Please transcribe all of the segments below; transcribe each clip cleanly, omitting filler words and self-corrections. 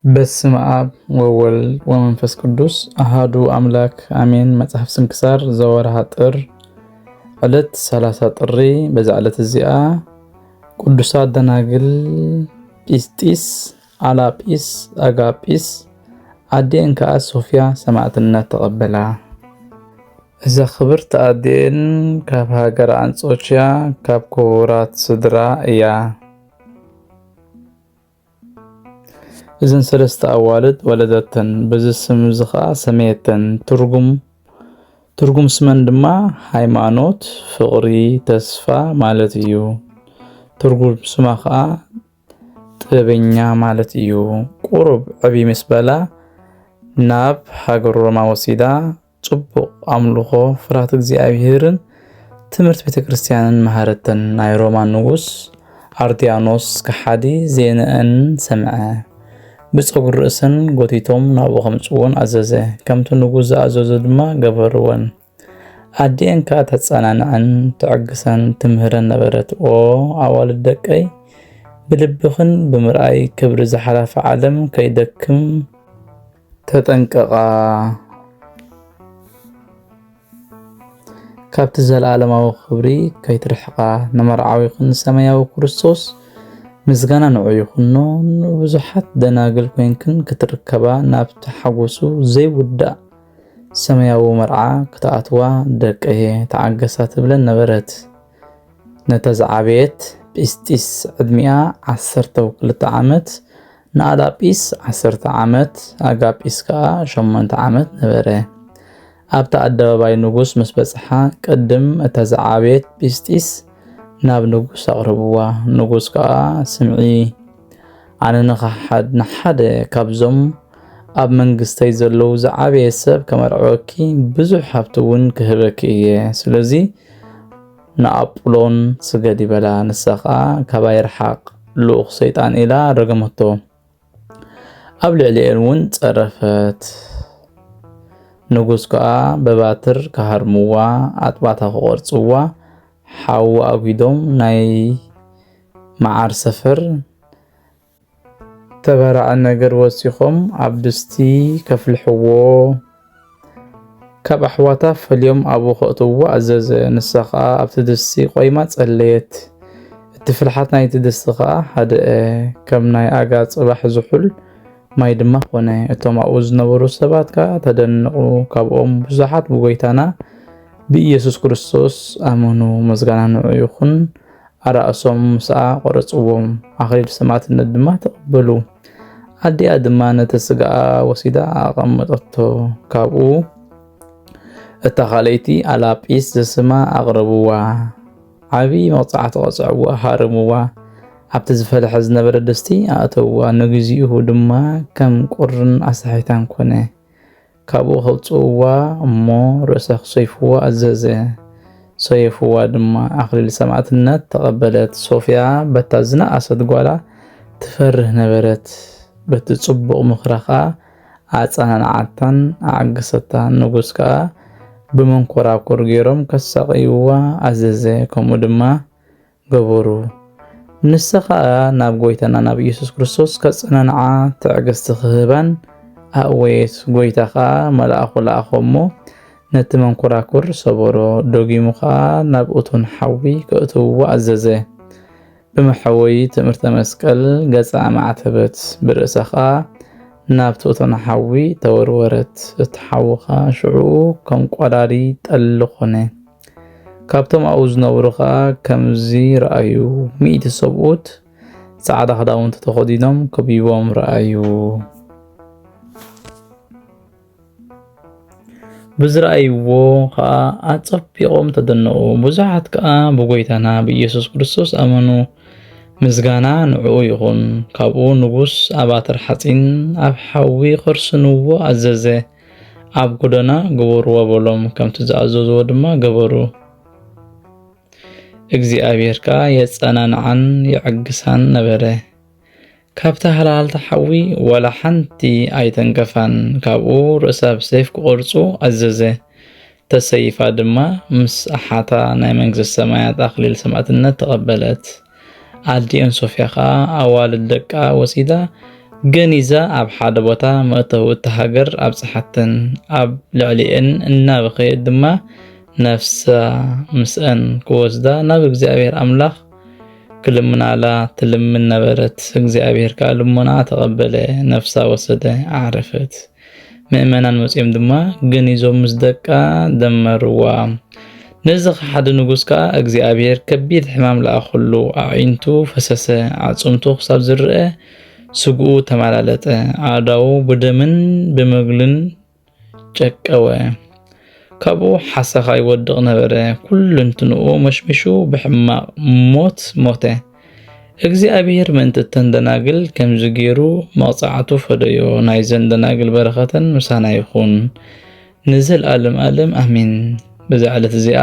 በስመ አብ ወወልድ ወመንፈስ ቅዱስ አሃዱ አምላክ አሜን። መጽሐፍ ስንክሳር ዘወርሃ ጥር ዕለት 30 ጥሪ። በዛ ዕለት እዚኣ ቅዱሳት ደናግል ጲስጢስ፣ አላጲስ፣ አጋጲስ አዴን ከዓ ሶፊያ ሰማዕትነት ተቀበላ። እዛ ክብርት አዴን ካብ ሃገር አንጾኪያ ካብ ክቡራት ስድራ እያ። እዘን ሰለስተ አዋልድ ወለደተን በዚ ስም ዝኻ ሰሜተን ትርጉም ስመን ድማ ሃይማኖት፣ ፍቅሪ፣ ተስፋ ማለት እዩ። ትርጉም ስማ ከዓ ጥበበኛ ማለት እዩ። ቁሩብ ዕብይ ምስ በላ ናብ ሃገር ሮማ ወሲዳ ጽቡቕ አምልኾ ፍርሃት እግዚአብሔርን ትምህርት ቤተክርስቲያንን መሃረተን። ናይ ሮማ ንጉስ አርዲያኖስ ከሓዲ ዜንአን ሰምዐ። ብፀጉር ርእሰን ጎቲቶም ናብኡ ከምፅውን አዘዘ። ከምቲ ንጉስ ዝኣዘዞ ድማ ገበርወን። ኣዴን ከዓ ተፀናንዐን ትዕግሰን ትምህረን ነበረት። ኦ ኣዋልድ ደቀይ ብልብኽን ብምርኣይ ክብሪ ዝሓለፈ ዓለም ከይደክም ተጠንቀቓ። ካብቲ ዘለዓለማዊ ክብሪ ከይትርሕቓ ንመርዓዊኽን ሰማያዊ ክርስቶስ ምስጋና ንዑ ይኹኖ። ብዙሓት ደናግል ኮይንክን ክትርከባ ናብቲ ሓጎሱ ዘይውዳእ ሰማያዊ መርዓ ክትኣትዋ ደቀየ ተዓገሳ ትብለን ነበረት። ነተዝዓበየት ጲስጢስ ዕድሚኣ 12 ዓመት፣ ንአላጲስ 10 ዓመት፣ አጋጲስ ከዓ 8 ዓመት ነበረ። ኣብታ ኣደባባይ ንጉስ ምስ በጽሓ ቅድም እተዝዓበየት ጲስጢስ ናብ ንጉስ ኣቕርብዋ። ንጉስ ከዓ ስምዒ ኣነ ንሓደ ካብዞም ኣብ መንግስተይ ዘለው ዝዓበየ ሰብ ከመርዖኪ ብዙሕ ሃብቲ እውን ክህበኪ እየ። ስለዚ ንኣጵሎን ስገድ ይበላ። ንሳ ከዓ ካባይ ርሓቅ ልኡኽ ሰይጣን ኢላ ረገመቶ። ኣብ ልዕሊአን እውን ፀረፈት። ንጉስ ከዓ በባትር ካሃርምዋ ኣጥባታ ክቆርፅዋ ሓዊ ኣጉዶም ናይ መዓር ሰፈር ተበራዐ ነገር ወሲኾም ኣብ ድስቲ ከፍልሕዎ። ካብ ኣሕዋታ ፈልዮም ኣብኡ ከእትዎ ኣዘዘ። ንሳ ከዓ ኣብቲ ድስቲ ቆይማ ጸለየት። እቲ ፍልሓት ናይቲ ድስቲ ከዓ ሃደአ ከም ናይ ኣጋ ጽባሕ ዝሑል ማይ ድማ ኮነ። እቶም ኣብኡ ዝነበሩ ሰባት ከዓ ተደነቑ። ካብኦም ብዙሓት ብጎይታና ብኢየሱስ ክርስቶስ ኣመኑ። ምስጋና ንዑ ይኹን። ኣራእሶም ምስኣ ቆረፅዎም። ኣኽሊል ሰማዕትነት ድማ ተቐበሉ። ኣዲኣ ድማ ነቲ ስጋኣ ወሲዳ ኣቐመጠቶ። ካብኡ እታ ካልአይቲ አላጲስ ዘስማ ኣቕረብዋ። ዓብይ መቕፃዕቲ ቀፅዕዋ፣ ሃርምዋ። ኣብቲ ዝፈልሐ ዝነበረ ድስቲ ኣእተውዋ። ንግዚኡ ድማ ከም ቁርን ኣሳሒታን ኮነ። ካብኡ ከውፅውዋ እሞ ርእሳ ክሰይፍዋ ኣዘዘ። ሰይፍዋ ድማ ኣኽሊል ሰማዕትነት ተቐበለት። ሶፊያ በታ ዝነኣሰት ጓላ ትፈርህ ነበረት። በቲ ጽቡቕ ምኽራኻ ኣጸናንዓታን ኣዓገሰታን። ንጉስ ከዓ ብመንኮራኩር ገይሮም ከሳቀይዋ ኣዘዘ። ከምኡ ድማ ገበሩ። ንሳ ከዓ ናብ ጎይታና ናብ ኢየሱስ ክርስቶስ ከጸናንዓ ትዕግስቲ ክህባን ኣወየት። ጎይታ ከዓ መልኣኹ ለኣኾሞ ነቲ መንኮራኩር ሰበሮ። ደጊሙ ከዓ ናብ እቶን ሓዊ ከእትውዎ ኣዘዘ። ብመሐወይ ትምህርተ መስቀል ገጻ ማዕተበት። ብርእሳ ከዓ ናብቲ እቶን ሓዊ ተወርወረት። እቲ ሓዊ ከዓ ሽዑ ከም ቆዳዲ ጠሊ ኮነ። ካብቶም ኣብኡ ዝነበሩ ከዓ ከምዚ ረኣዩ። 100 ሰብኡት ጻዕዳ ክዳውንቲ ተኸዲኖም ከቢቦም ረኣዩ። ብዝረኣይዎ ከዓ ኣጸቢቖም ተደነቑ። ብዙሓት ከዓ ብጎይታና ብኢየሱስ ክርስቶስ ኣመኑ። ምስጋና ንዕኡ ይኹን። ካብኡ ንጉስ ኣባትር ሓፂን ኣብ ሓዊ ከርስንዎ ኣዘዘ። ኣብ ጎደና ገበርዎ በሎም። ከምቲ ዝኣዘዝዎ ድማ ገበሩ። እግዚአብሔር ከዓ የጸናንዓን የዕግሳን ነበረ። ካብታ ሃላልታ ሓዊ ወላ ሓንቲ ኣይተንከፋን። ካብኡ ርእሳ ብሰይፍ ክቆርፁ ኣዘዘ። ተሰይፋ ድማ ምስ ኣሓታ ናይ መንግስቲ ሰማያት ኣኽሊል ሰማዕትነት ተቐበለት። ኣዲአን ሶፊያ ከዓ ኣዋልድ ደቃ ወሲዳ ገኒዛ ኣብ ሓደ ቦታ መእተው እተሃገር ኣብ ፀሓተን ኣብ ልዕሊአን እናበኸየት ድማ ነፍሳ ምስአን ክወስዳ ናብ እግዚአብሔር ኣምላኽ ክልምናላ ትልምን ነበረት። እግዚአብሔር ከዓ ልመና ተቐበለ፣ ነፍሳ ወሰደ፣ ኣዕረፈት። ምእመናን መፅኦም ድማ ገኒዞም ምስ ደቃ ደመርዋ። ነዚ ሓደ ንጉስ ከዓ እግዚአብሔር ከቢድ ሕማም ለኣኹሉ ኣዒንቱ ፈሰሰ፣ ዓፅምቱ ክሳብ ዝርአ ስግኡ ተመላለጠ፣ ኣዳው ብደምን ብመግልን ጨቀወ። ካብኡ ሓሰኻ ይወድቕ ነበረ፣ ኩሉ እንትንኡ መሽሚሹ ብሕማቕ ሞት ሞተ። እግዚአብሔር ምእንቲ እተን ደናግል ከምዚ ገይሩ መቕፃዕቱ ፈደዮ። ናይዘን ደናግል በረኸተን ምሳና ይኹን ንዘለኣለም ዓለም ኣሚን። በዛ ዕለት እዚኣ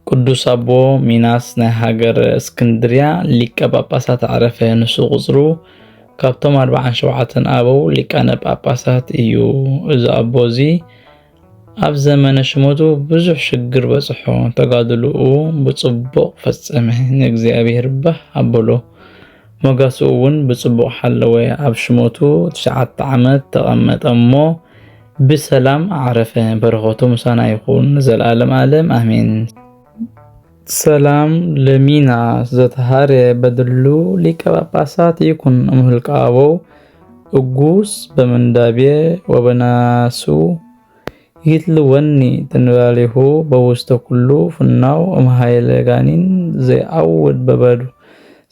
ቅዱስ ኣቦ ሚናስ ናይ ሃገር እስክንድርያ ሊቀ ጳጳሳት ዓረፈ። ንሱ ቁፅሩ ካብቶም 47 ኣበው ሊቃነ ጳጳሳት እዩ። እዚ ኣቦ እዚ ኣብ ዘመነ ሽመቱ ብዙሕ ሽግር በፅሖ፣ ተጋድልኡ ብፅቡቕ ፈጸመ። ንእግዚአብሔር ባህ ኣበሎ፣ ሞጋሱ እውን ብፅቡቕ ሓለወ። ኣብ ሽመቱ 9 ዓመት ተቐመጠ እሞ ብሰላም ዓረፈ። በረኸቱ ምሳና ይኹን ዘለዓለም ዓለም ኣሜን። ሰላም ለሚናስ ዘተሃረ በድሉ ሊቀ ጳጳሳት ይኩን እምህልቃ አበው እጉስ በመንዳብየ ወበናሱ ይትልወኒ ተንባሊሁ በውስተ ኩሉ ፍናው እምሃይለ ጋኒን ዘይአውድ በበዱ።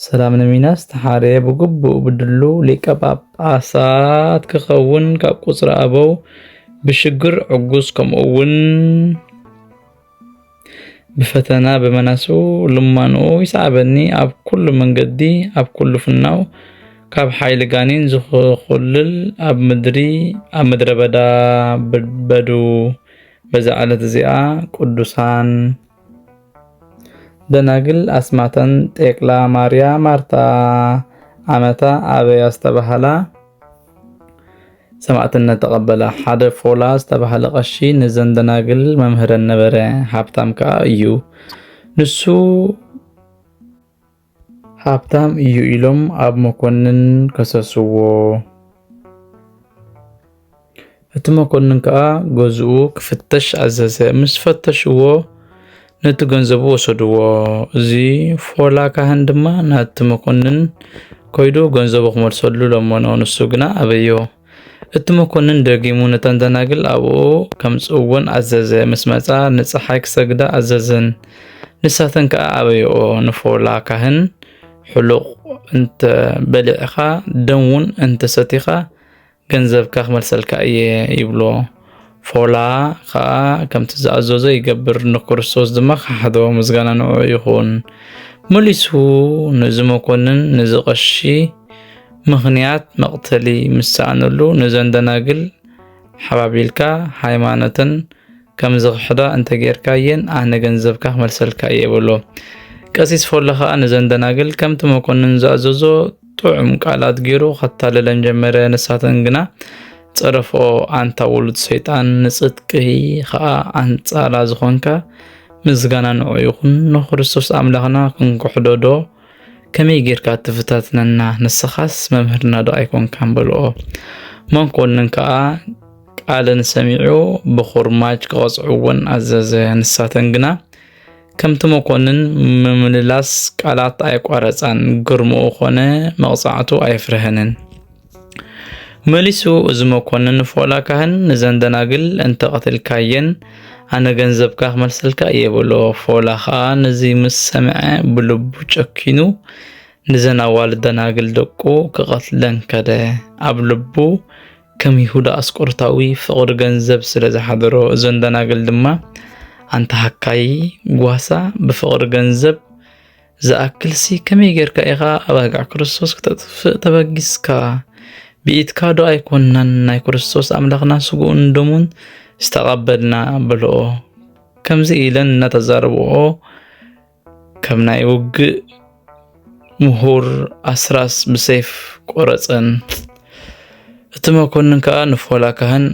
ሰላም ለሚናስ ተሓረ ብግቡእ በድሉ ሊቀ ጳጳሳት ክኸውን ካብ ቁፅሪ አበው ብሽግር ዕጉስ ከምኡውን بفتنا بمناسو لمانو يسعبني أب كل من قدي أب كل فناو كاب حيل قانين زخلل أب مدري أب مدري بدا بدو بزعلة زياء قدسان دناقل أسماتن تيكلا ماريا مارتا عمتا أبي استبهلا سمعتنا تقبل حدا فولاس تبهل قشي نزن دناقل ممهر النبرة حابتام كا ايو نسو حابتام ايو إلوم اب مكونن كساسوو اتمكونن كا غزو كفتش عزازة مس فتشوو نتغنزبو وصدوو زي فولا كهندما ناتمكونن كويدو غنزبو خمرسولو لمونو نسو غنا ابيو اتمكونن دقيمو نتندناقل أبو كمسؤون عزازة مسمتا نصحيك سجدة عزازن نساتن كأبيو نفولا كهن حلوق انت بلعخا دون انت ستيخا جنزب كاخمل سلكا يبلو فولا خا كم تزعزوزة يقبر نقرصوص دماغ حدو مزغانا نوع يخون مليسو نزمكونن نزغشي مغنيات مقتلي مسعنلو نزن دناقل حبابيلكا حيمانتن كم زغحدا انت غيركاين انا جنزبكا مرسلكا يبلو قسيس فولخا نزن دناقل كم تمكن نزازوزو طعم قالات غيرو حتى للم جمره نساتن غنا صرفو انت ولد شيطان نصدقي خا انصالا زخونكا مزغانا نو يخون نو ክርስቶስ አምላኽና ክንኩሕዶዶ كمي غير كاتفتاتنا نسخاس ممهرنا دو ايكون كامبلو منكونن كا قالن سميعو بخرماج قوصعون عزز نساتنغنا كم تمكونن ممللاس قالات ايقارصان غرمو خونه مقصعتو ايفرهنن مليسو ازمكونن فولا كهن نزندناغل انت قتل كاين أنا جنزب كاه مرسلك يبلو فولا خان زي مسمع بلبو تشكينو نزنا والدنا قلدكو كقتلن كده أبلبو كم يهودا أسقرتاوي فقر جنزب سلز حضرو زندنا قلدما أنت حكاي قواسا بفقر جنزب زأكل سي كم يجر كإغا أبقى كريستوس تبقيس كا بيت كادو أيكونن ناي كريستوس أملاقنا سقون دومون استقبلنا بلو كم زيلن نتزاربو كم نايوغ مهور أسراس بسيف قرصن اتمكنن كا نفولا كهن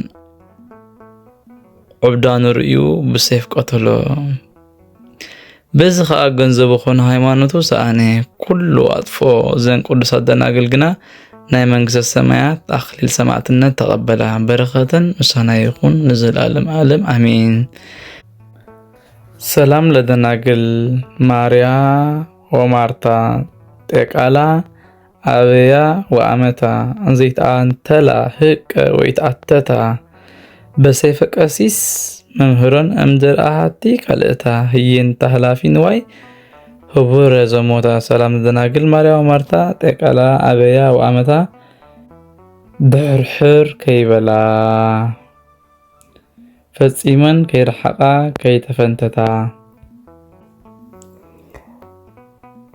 عبدان رؤيو بسيف قتلو بزخا ገንዘብ ኾነ ሃይማኖቱ ሰአኔ ኩሉ አጥፎ ዘን ቅዱሳት ደናግል ግና ናይ መንግስተ ሰማያት አክሊል ሰማዕትነት ተቀበላ በረኸተን ምሳና ይኹን ንዘላለም ዓለም አሜን። ሰላም ለደናግል ማርያ ወማርታ ጤቃላ አብያ ወአመታ እንዘይተአንተላ ህቀ ወይተአተታ በሰይፈ ቀሲስ መምህሮን እምድር አሃቲ ካልእታ ህይን ተህላፊ ንዋይ ህቡረ ዘሞታ ሰላም ለደናግል ማርያ ወማርታ ጤቃላ አብያ ወአመታ ድሕርሕር ከይበላ ፈጺመን ከይረሓቃ ከይተፈንተታ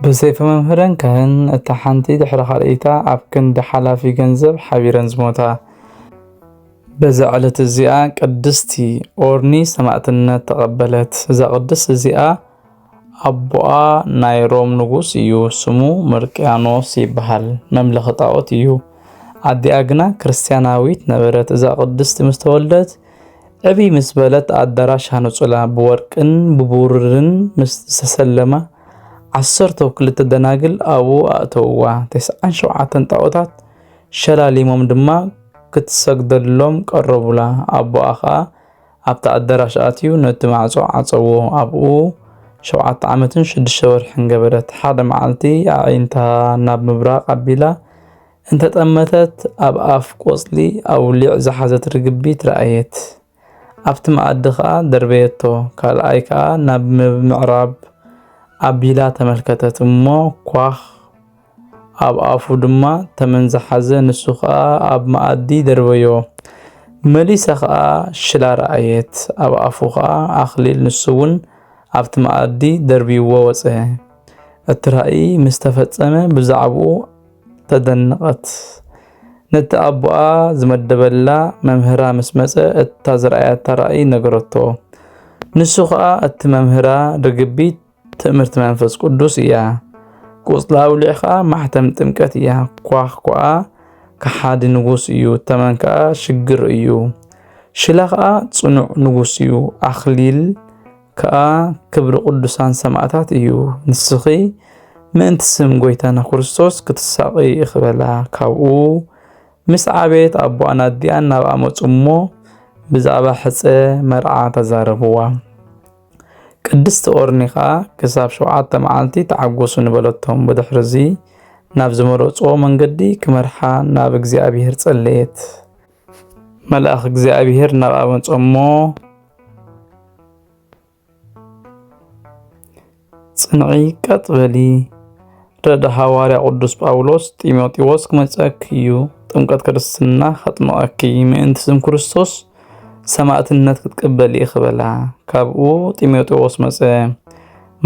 በሰይፈ መምህረን ካህን እታ ሓንቲ ድሕሪ ካልእታ ኣብ ክንዲ ሓላፊ ገንዘብ ሓቢረን ዝሞታ በዛ ዕለት እዚኣ ቅድስቲ ኦርኒ ሰማዕትነት ተቐበለት። እዛ ቅድስት እዚኣ ኣቦኣ ናይ ሮም ንጉስ እዩ። ስሙ መርቅያኖስ ይበሃል። መምለኺ ጣዖት እዩ። ኣዲኣ ግና ክርስቲያናዊት ነበረት። እዛ ቅድስቲ ምስ ተወልደት ዕብይ ምስ በለት ኣዳራሽ ሃነፁላ ብወርቅን ብቡሩርን ምስ ዝተሰለማ 12 ደናግል ኣብኡ ኣእተውዋ 97 ጣዖታት ሸላሊሞም ድማ ክትሰግደሎም ቀረቡላ። ኣቦኣ ከዓ ኣብቲ ኣዳራሽ ኣትዩ ነቲ ማዕጾ ዓፀዎ። ኣብኡ 7 ዓመትን 6 ወርሕን ገበረት። ሓደ መዓልቲ ኣዒንታ ናብ ምብራቕ ኣቢላ እንተጠመተት ኣብ ኣፍ ቆፅሊ ኣውሊዕ ዝሓዘት ርግቢት ረኣየት። ኣብቲ መኣዲ ከዓ ደርበየቶ። ካልኣይ ከዓ ናብ ምዕራብ ኣቢላ ተመልከተት እሞ ኳኽ ኣብ ኣፉ ድማ ተመን ዝሓዘ ንሱ ከዓ ኣብ መኣዲ ደርበዮ። መሊሳ ከዓ ሽላ ረኣየት። ኣብ ኣፉ ከዓ ኣኽሊል ንሱ እውን ኣብቲ መኣዲ ደርቢዎ ወፀ። እቲ ራእይ ምስ ተፈጸመ ብዛዕባኡ ተደነቐት። ነቲ ኣቦኣ ዝመደበላ መምህራ ምስ መፀ እታ ዝረኣያታ ራእይ ነገረቶ። ንሱ ከዓ እቲ መምህራ ርግቢት ትእምርቲ መንፈስ ቅዱስ እያ። ቆፅላ ኣውሊዕ ከዓ ማሕተም ጥምቀት እያ። ኳኽ ከዓ ከሓዲ ንጉስ እዩ። ተመን ከዓ ሽግር እዩ። ሽላ ከዓ ጽኑዕ ንጉስ እዩ። ኣኽሊል ከዓ ክብሪ ቅዱሳን ሰማዕታት እዩ። ንስኺ ምእንቲ ስም ጎይታና ክርስቶስ ክትሳቂ ይኽበላ። ካብኡ ምስ ዓበየት ኣቦኣን ኣዲኣን ናብ ኣመፁ እሞ ብዛዕባ ሕፀ መርዓ ተዛረብዋ። ቅድስቲ ኦርኒ ከዓ ክሳብ 7 መዓልቲ ተዓጎሱ ንበለቶም። ብድሕሪዚ ናብ ዝመረፅዎ መንገዲ ክመርሓ ናብ እግዚኣብሔር ጸለየት። መልአኽ እግዚኣብሔር ናብ ኣመፆ እሞ ጽንዒ ቀጥ በሊ ረዳ ሃዋርያ ቅዱስ ጳውሎስ ጢሞቴዎስ ክመፀኪ እዩ። ጥምቀት ክርስትና ከጥምቐኪ ምእንቲ ስም ክርስቶስ ሰማዕትነት ክትቅበል ይኽበላ። ካብኡ ጢሞቴዎስ መፀ።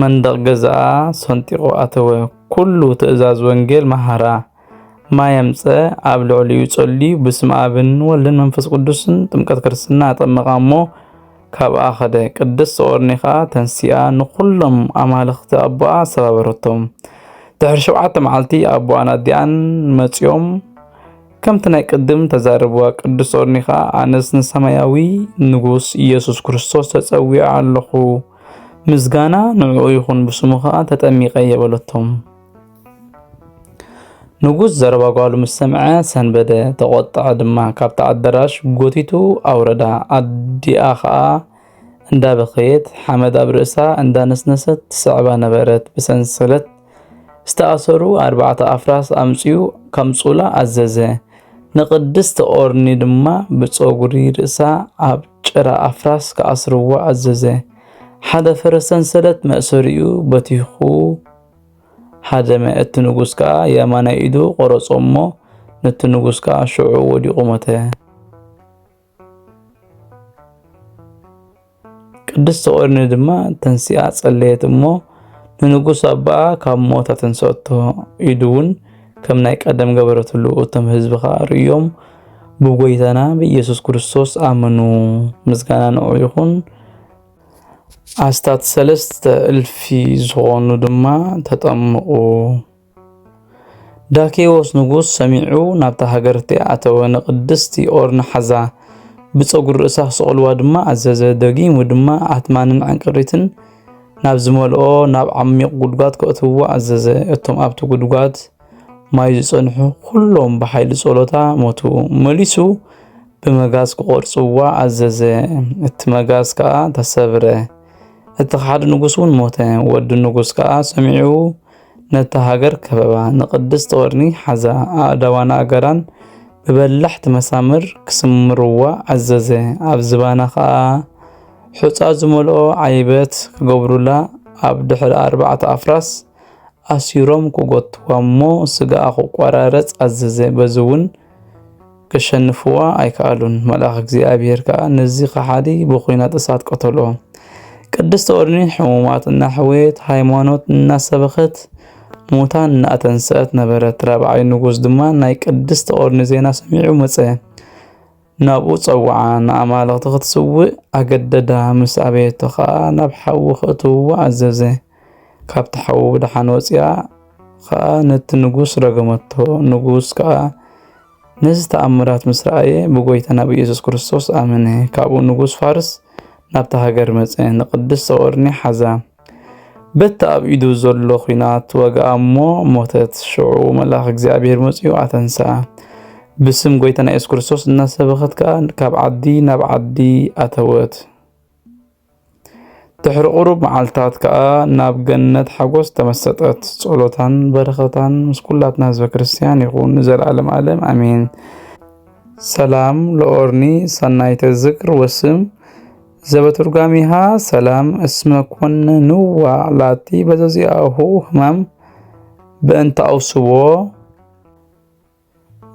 መንደቕ ገዛኣ ሰንጢቆ ኣተወ። ኩሉ ትእዛዝ ወንጌል መሃራ ማየምፀ ኣብ ልዕሊኡ ጸልዩ ብስም ኣብን ወልድን መንፈስ ቅዱስን ጥምቀት ክርስትና ኣጠመቓ እሞ ካብኣ ኸደ። ቅድስቲ ኦርኒ ከዓ ተንሲኣ ንኩሎም ኣማልኽቲ ኣቦኣ ሰባበረቶም። ድሕሪ 7 መዓልቲ ኣቦኣን ኣዲኣን መፂኦም ከምቲ ናይ ቅድም ተዛረብዋ። ቅድስቲ ኦርኒ ከዓ ኣነስ ንሰማያዊ ንጉስ ኢየሱስ ክርስቶስ ተጸዊዐ ኣለኹ፣ ምስጋና ንዕኡ ይኹን፣ ብስሙ ከዓ ተጠሚቐ የበለቶም። ንጉስ ዘረባ ጓሉ ምስ ሰምዐ ሰንበደ ተቆጣዐ ድማ። ካብቲ ኣዳራሽ ጎቲቱ ኣውረዳ። ኣዲኣ ከዓ እንዳበኸየት ሓመድ ኣብ ርእሳ እንዳነስነሰት ትስዕባ ነበረት። ብሰንሰለት ዝተኣሰሩ 4 ኣፍራስ ኣምፂኡ ከምፁላ ኣዘዘ። ንቅድስቲ ኦርኒ ድማ ብፀጉሪ ርእሳ ኣብ ጭራ ኣፍራስ ከኣስርዋ ኣዘዘ። ሓደ ፈረስ ሰንሰለት መእሰሪኡ በቲኹ ሃደመ። እቲ ንጉስ ከዓ የማናይ ኢዱ ቆረጾ እሞ ነቲ ንጉስ ከዓ ሽዑ ወዲቑ ሞተ። ቅድስቲ ኦርኒ ድማ ተንሲኣ ጸለየት እሞ ንንጉስ ኣባኣ ካብ ሞታ ተንሰአቶ። ኢዱ እውን ከም ናይ ቀደም ገበረትሉ። እቶም ህዝቢ ከዓ ርእዮም ብጎይታና ብኢየሱስ ክርስቶስ ኣመኑ። ምስጋና ንዑ ይኹን። ኣስታት 3,000 ዝኾኑ ድማ ተጠምቑ። ዳኬዎስ ንጉስ ሰሚዑ ናብታ ሃገርቲ ኣተወ። ንቅድስቲ ኦርኒ ሓዛ ብፀጉሪ ርእሳ ክሰቕልዋ ድማ ኣዘዘ። ደጊሙ ድማ ኣትማንን ዕንቅሪትን ናብ ዝመልኦ ናብ ዓሚቕ ጉድጓድ ከእትውዋ ኣዘዘ። እቶም ኣብቲ ጉድጓድ ማይ ዝጸንሑ ኩሎም ብሓይሊ ጸሎታ ሞቱ መሊሱ بمجاز قرصوا عزز التمجاز كا تسبره اتخاد نجوسون موته ود النجوس كا سمعوا نتهاجر كبابا نقدس طورني حزا دوانا أجران ببلحت مسامر كسمروا عزز عبزبانا خا حوت أزملو عيبت قبرولا عبدحر 4 أفراس أسيروم كوغوت ومو سجا أخو قرارت عزز بزون كشنفوا أيكالون ملاك እግዚአብሔር كا نزي خحادي بخوينات እሳት قتلوا ቅድስት ኦርኒ حمومات النحويت ሃይማኖት እናሰበخت موتان እናተንሰት ነበረት ረባዓይ ንጉስ ድማ ናይ ቅድስት ኦርኒ ዜና ሰሚዑ መጸ ናብኡ ጸውዓ ንኣማልኽቲ ክትስውእ ኣገደዳ ምስ ኣቤቱ ኸኣ ናብ ሓዊ ክእትውዋ ኣዘዘ ካብቲ ሓዊ ብድሓን ወፂኣ ኸኣ ነቲ ንጉስ ረገመቶ ንጉስ ከኣ نز تأمرات مسرائية بقويت نبي يسوع كريستوس آمنه كابو نجوس فارس نبتها جرمزين نقدس صورني حزا بتأب إيدو زلو خينات وقامو موتت شعو ملاك እግዚአብሔር مزيو أتنسى بسم قويت نبي يسوع كريستوس الناس بخت كاب عدي نب عدي أتوت تحر قرب معلتات كا ناب جنة حقوس تمسطت صلوتان برختان مسكولات ناس بكريستيان يكون نزل عالم عالم امين سلام لورني سنايت الذكر وسم زبترغاميها سلام اسمك وننو علاتي بزازياه همام بانت اوسو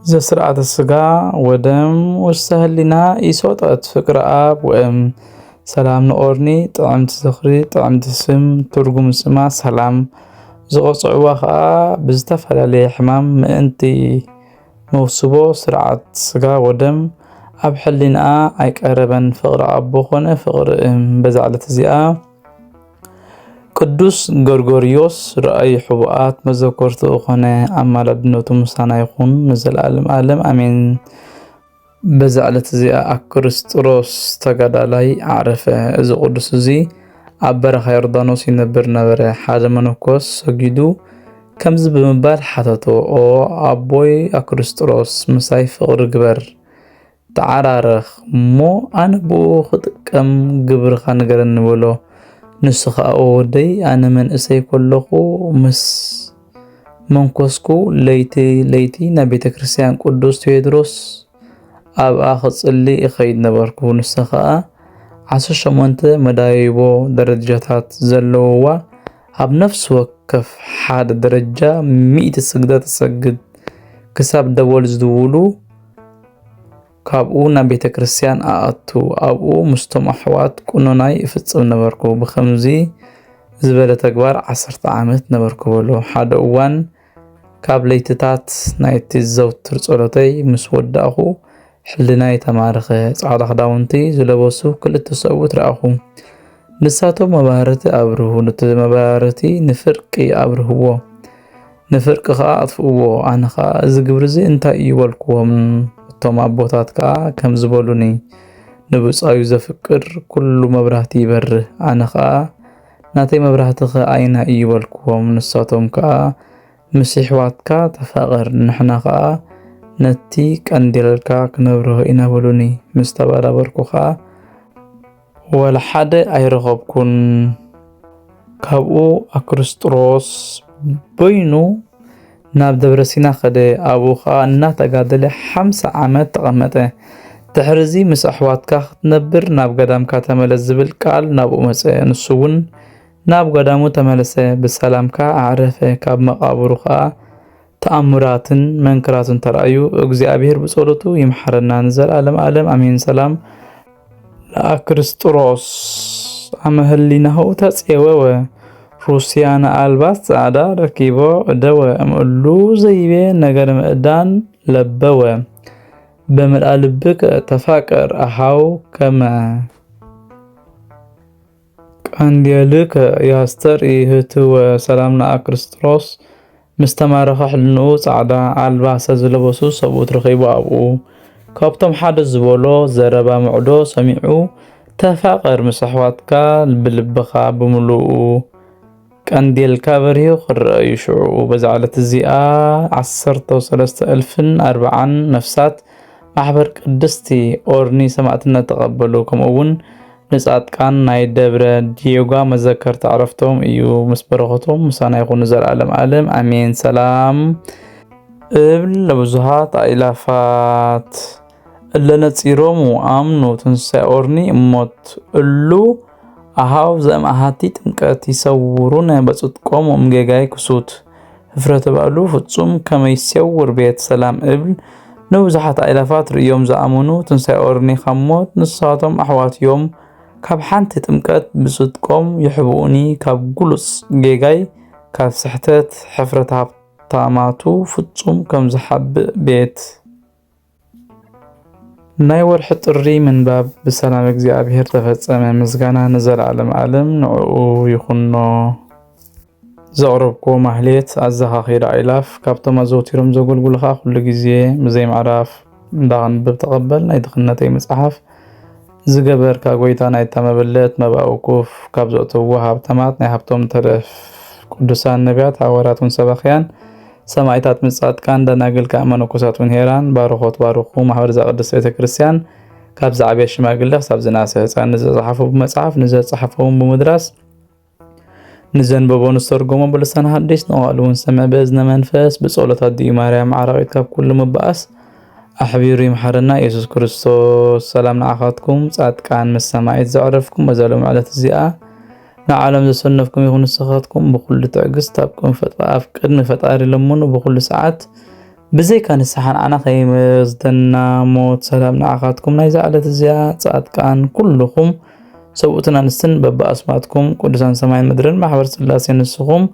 زسرعة السقا ودم وسهلنا يسوطت فكر اب وام سلام نورني طعمت زخري طعمت سم ترجم سما سلام زغصعوا خا بزتفلالي حمام انتي موسبو سرعة سقا ودم اب حلنا ايك قربن فقر ابو خونه فقر بزعلت زيا قدوس غرغوريوس رأي حبوات مذكرت خونه امالدنوتو مسانا يكون نزل عالم امين بزعلت زي أكريستوس تجدالي عرفه إذا قدس زي عبر خيردانوس ينبر نبره حاجة منوكوس سجدو كم زبمبال حتتو أو أبوي أكريستوس مسايف غرقبر تعرارخ مو أنا بو خد كم قبر خانقرن ولو نسخ أو دي أنا من إسي كلخو مس منكوسكو ليتي نبي كريستيان قدوس تيدروس أب آخذ اللي يخيد نبركو نسخاء 18 مدايبو درجات زلووا أب نفس وكف حاد درجة 100 سجدة تسجد كساب دول زدولو كابو نبيت كريستيان أعطو أبو مستمحوات كونو ناي فتصم نبركو بخمزي زبالة تقبار 10 عامت نبركو ولو حاد اوان كاب ليتتات نايتي الزوت ترسولتي مسود أخو حلنا يتمارخ صعد خداونتي زلبوسو كل التسوت رأخو نساتو مبارتي أبره نت مبارتي نفرقي أبره نفرق خا أطفو أنا خا زجبرزي أنت يولكم توما بوتات كم زبولوني نبص أيوز فكر كل مبرهتي بر أنا خا ناتي مبرهتي خا أين يولكم نساتهم كا مسيحوات كا تفاقر نحنا خا نتي كانديلكا كنبره إنا بلوني مستبارا بركوخا ولا حد أيرغبكن كابو أكريستوس بينو ناب دبرسينا خده أبوخا ناتا قادل 5 عامات تقمته تحرزي مس أحواتكا تنبر ناب قدامكا تملزبل قال ناب أمسي نسوون ناب قدامو تملسي بسلامكا أعرفه كاب مقابروخا تأمراتن منكراتن ترأيو እግዚአብሔር بصولتو يمحرنا نزل عالم أمين سلام لأكريستوس عمهلينه تسيوه روسيانا ألباس عدا ركيبو دوا أمقلو زيبه نگر مقدان لبوه بمرأ لبك تفاكر أحاو كما كان ديالك ياستر إيهتو سلامنا أكريستوس مستمارخ حلنو صعدا الباسة زلبسو سبوت رخيبو أبو كابتم حدث زبولو زربا معدو سميعو تفاقر مسحواتكا بلبخا بملوء ቀንዴል ካበርሂ ክረአዩ ሽዑ በዛዕለት እዚኣ 13,040 ነፍሳት ማሕበር ቅድስቲ ኦርኒ ሰማዕትነት ተቐበሉ ከምኡውን ንጻድቃን ናይ ደብረ ዲዮጋ መዘከርታ ዕረፍቶም እዩ ምስ በረኸቶም ምሳና ይኹኑ ዘለዓለም ዓለም ኣሜን ሰላም እብል ለብዙሃት አእላፋት እለነፂሮሙ አምኑ ትንሣኤ ኦርኒ እሞት እሉ አሃው ዘማሃቲ ጥምቀት ይሰውሩን በጽድቆም እምጌጋይ ክሱት ህፍረት ባሉ ፍጹም ከመይሰውር ቤት ሰላም እብል ንብዙሃት አእላፋት ርእዮም ዘአምኑ ትንሣኤ ኦርኒ ከሞት ንሳቶም አሕዋትዮም ካብ ሓንቲ ጥምቀት ብጽድቆም ይሕብኡኒ ካብ ጉሉጽ ጌጋይ ካብ ስሕተት ሕፍረት ሃብታማቱ ፍጹም ከም ዝሓብእ ቤት ናይ ወርሒ ጥሪ ምንባብ ብሰላም እግዚአብሔር ተፈጸመ ምስጋና ንዘለዓለም ዓለም ንዕኡ ይኹኖ ዘቕረብኮ ማህሌት ኣዘኻኺራ ኢላፍ ካብቶም ኣዘውቲሮም ዘገልግሉኻ ኩሉ ግዜ ብዘይ ምዕራፍ እንዳኸንብብ ተቐበል ናይ ድኽነተይ መጽሓፍ ዝገበርካ ጎይታ ናይ ተመበለት መባኡኩፍ ካብ ዘእትዎ ሃብተማት ናይ ሃብቶም ተረፍ ቅዱሳን ነቢያት ሓዋርያትን ሰባኽያን ሰማዕታት ምጻድቃን ደናግል ከመነኮሳት ሄራን ባርኾት ባርኹ ማሕበር ዘቅድስ ቤተክርስቲያን ካብ ዛዕብያ ሽማግለ ክሳብ ዝናሰ ህፃን ንዘጻሕፉ ብመጽሓፍ ንዘጻሕፈውን ብምድራስ ንዘንበቦን ዝተርጎሞ ብልሳን ሐዲስ ነዋሉን ሰምዕ በዝነ መንፈስ በጸሎት አዲ ማርያም ዓራቂት ካብ ኩሉ መባእስ أحبير يمحرنا يسوع كريستوس سلام نعاقتكم صادقان مسمعيت زعرفكم وزالهم على تزيئة نعلم زسنفكم يكون سخاتكم بكل تعقست تابكم فتقاف قدم فتقاري لمون وبكل ساعات بزي كان السحان أنا خيمز دنا موت سلام نعاقتكم نايزة على تزيئة صادقان كلكم سوءتنا نسن ببا أسماتكم قدسان سماعين مدرن محور سلاسين السخوم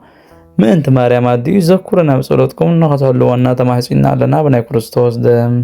من أنت مريم عدي يذكرنا بصلاتكم نخطر لوانا تماحسينا لنا بناي كريستوس دم